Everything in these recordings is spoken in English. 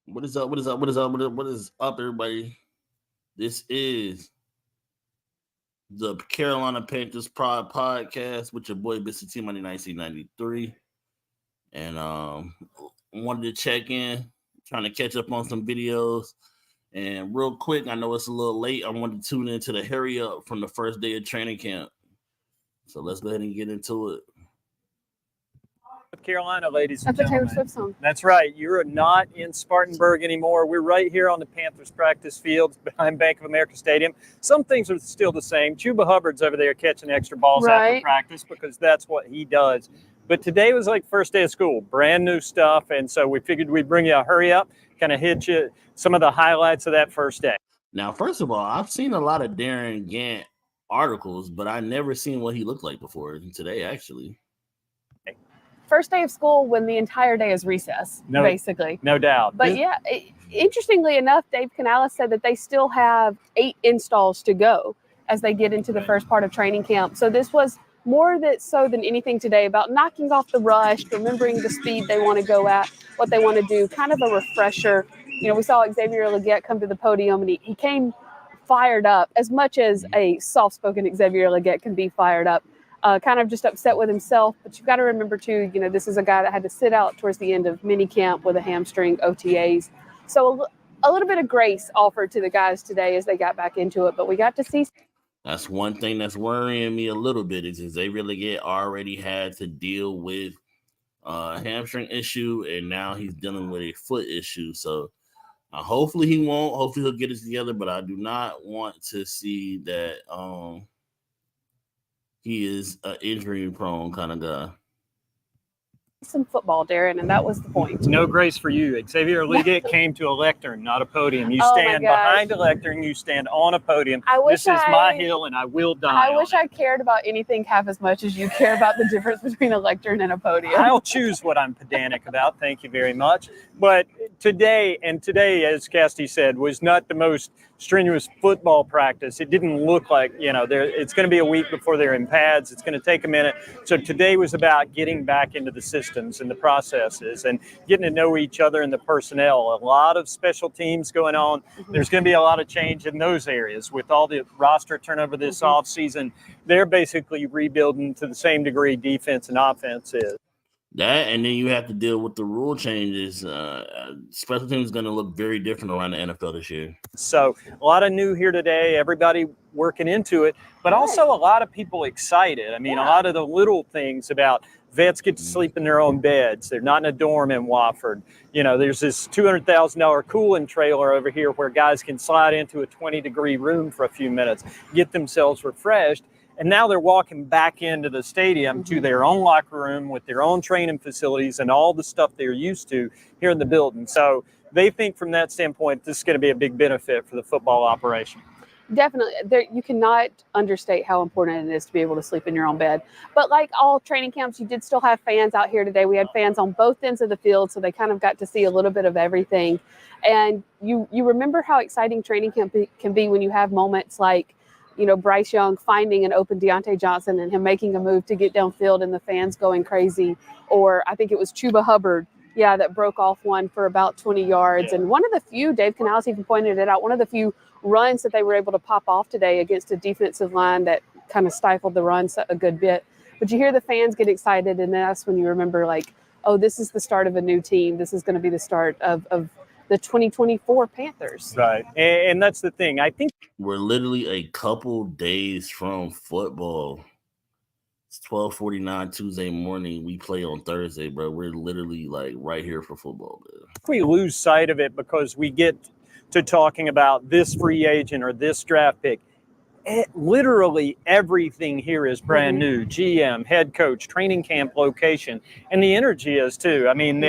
What is up? What is up? What is up? What is up, everybody? This is the Carolina Panthers Pride Podcast with your boy Mr. T Money 1993. And wanted to check in, trying to catch up on some videos. And real quick, I know it's a little late. I wanted to tune into the hurry up from the first day of training camp. So let's go ahead and get into it. Carolina, ladies and That's a Taylor gentlemen. Swift song. That's right. You're not in Spartanburg anymore. We're right here on the Panthers practice field behind Bank of America Stadium. Some things are still the same. Chuba Hubbard's over there catching extra balls after practice because that's what he does. But today was like first day of school, brand new stuff. And so we figured we'd bring you a hurry up, kind of hit you some of the highlights of that first day. Now, first of all, I've seen a lot of Darren Gant articles, but I never seen what he looked like before today, actually. First day of school when the entire day is recess, basically. No doubt. But interestingly enough, Dave Canales said that they still have 8 installs to go as they get into the first part of training camp. So this was more than anything today about knocking off the rush, remembering the speed they want to go at, what they want to do, kind of a refresher. You know, we saw Xavier Legette come to the podium, and he came fired up, as much as a soft-spoken Xavier Legette can be fired up. Kind of just upset with himself, but you've got to remember too, you know, this is a guy that had to sit out towards the end of mini camp with a hamstring OTAs. So a little bit of grace offered to the guys today as they got back into it, but we got to see. That's one thing that's worrying me a little bit is Xavier Legette already had to deal with a hamstring issue, and now he's dealing with a foot issue. So hopefully he won't. Hopefully he'll get it together, but I do not want to see that he is an injury-prone kind of guy. Some football, Darren, and that was the point. No grace for you. Xavier Legette came to a lectern, not a podium. You stand behind a lectern, you stand on a podium. This is my hill, and I will die. I wish I cared about anything half as much as you care about the difference between a lectern and a podium. I'll choose what I'm pedantic about. Thank you very much. But today, as Casty said, was not the most strenuous football practice. It didn't look like, it's going to be a week before they're in pads. It's going to take a minute. So today was about getting back into the systems and the processes and getting to know each other and the personnel. A lot of special teams going on. There's going to be a lot of change in those areas with all the roster turnover this offseason. They're basically rebuilding to the same degree defense and offense is. That, and then you have to deal with the rule changes. Special teams is going to look very different around the NFL this year. So a lot of new here today, everybody working into it, but also a lot of people excited. I mean, a lot of the little things about vets get to sleep in their own beds. They're not in a dorm in Wofford. You know, there's this $200,000 cooling trailer over here where guys can slide into a 20-degree room for a few minutes, get themselves refreshed. And now they're walking back into the stadium to their own locker room with their own training facilities and all the stuff they're used to here in the building. So they think from that standpoint, this is going to be a big benefit for the football operation. Definitely. You cannot understate how important it is to be able to sleep in your own bed. But like all training camps, you did still have fans out here today. We had fans on both ends of the field, so they kind of got to see a little bit of everything. And you remember how exciting training camp can be when you have moments like, Bryce Young finding an open Deontay Johnson and him making a move to get downfield and the fans going crazy. Or I think it was Chuba Hubbard, that broke off one for about 20 yards. And one of the few, Dave Canales even pointed it out, one of the few runs that they were able to pop off today against a defensive line that kind of stifled the run a good bit. But you hear the fans get excited, and that's when you remember, like, oh, this is the start of a new team. This is going to be the start of the 2024 Panthers. Right. And that's the thing. I think we're literally a couple days from football. It's 12:49 Tuesday morning. We play on Thursday, bro. We're literally like right here for football, man. We lose sight of it because we get to talking about this free agent or this draft pick. Literally everything here is brand new. GM, head coach, training camp location, and the energy is too. I mean,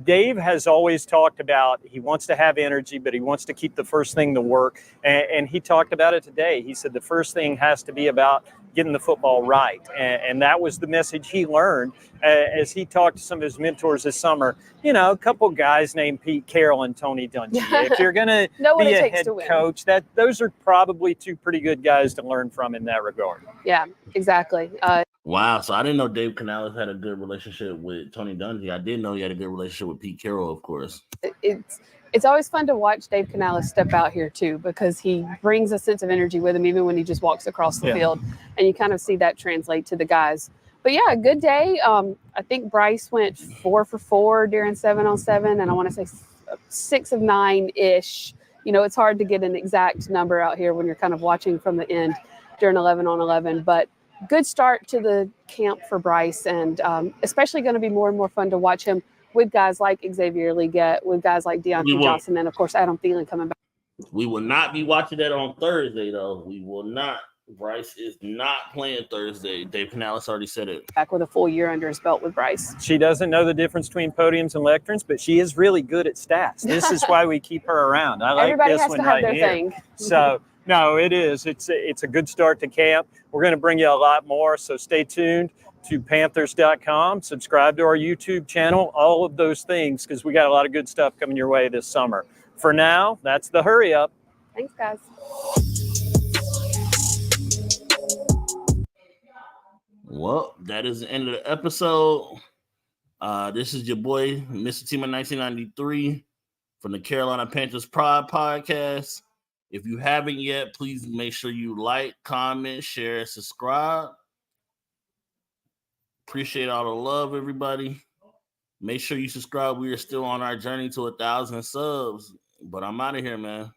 Dave has always talked about he wants to have energy, but he wants to keep the first thing to work. And he talked about it today. He said the first thing has to be about getting the football right. And that was the message he learned as he talked to some of his mentors this summer, you know, a couple guys named Pete Carroll and Tony Dungy. If you're going to be a head coach, those are probably two pretty good guys to learn from in that regard. Yeah, exactly. Wow. So I didn't know Dave Canales had a good relationship with Tony Dungy. I did know he had a good relationship with Pete Carroll, of course. It's always fun to watch Dave Canales step out here too, because he brings a sense of energy with him even when he just walks across the field, and you kind of see that translate to the guys. But yeah, a good day. I think Bryce went 4 for 4 during 7-on-7, and I want to say 6 of 9-ish. You know, it's hard to get an exact number out here when you're kind of watching from the end during 11-on-11, but good start to the camp for Bryce, and especially going to be more and more fun to watch him with guys like Xavier Leggett, with guys like Deontay Johnson, and of course Adam Thielen coming back. We will not be watching that on Thursday, though. We will not. Bryce is not playing Thursday. Dave Canales already said it. Back with a full year under his belt with Bryce. She doesn't know the difference between podiums and lecterns, but she is really good at stats. This is why we keep her around. I like Everybody this has one to have right their here. thing. So, no, it is. It's a good start to camp. We're going to bring you a lot more, so stay tuned to Panthers.com. Subscribe to our YouTube channel, all of those things, because we got a lot of good stuff coming your way this summer. For now, that's the hurry up. Thanks, guys. Well, that is the end of the episode. This is your boy, Mr. Team 1993 from the Carolina Panthers Pride Podcast. If you haven't yet, please make sure you like, comment, share, subscribe. Appreciate all the love, everybody. Make sure you subscribe. We are still on our journey to 1,000 subs. But I'm out of here, man.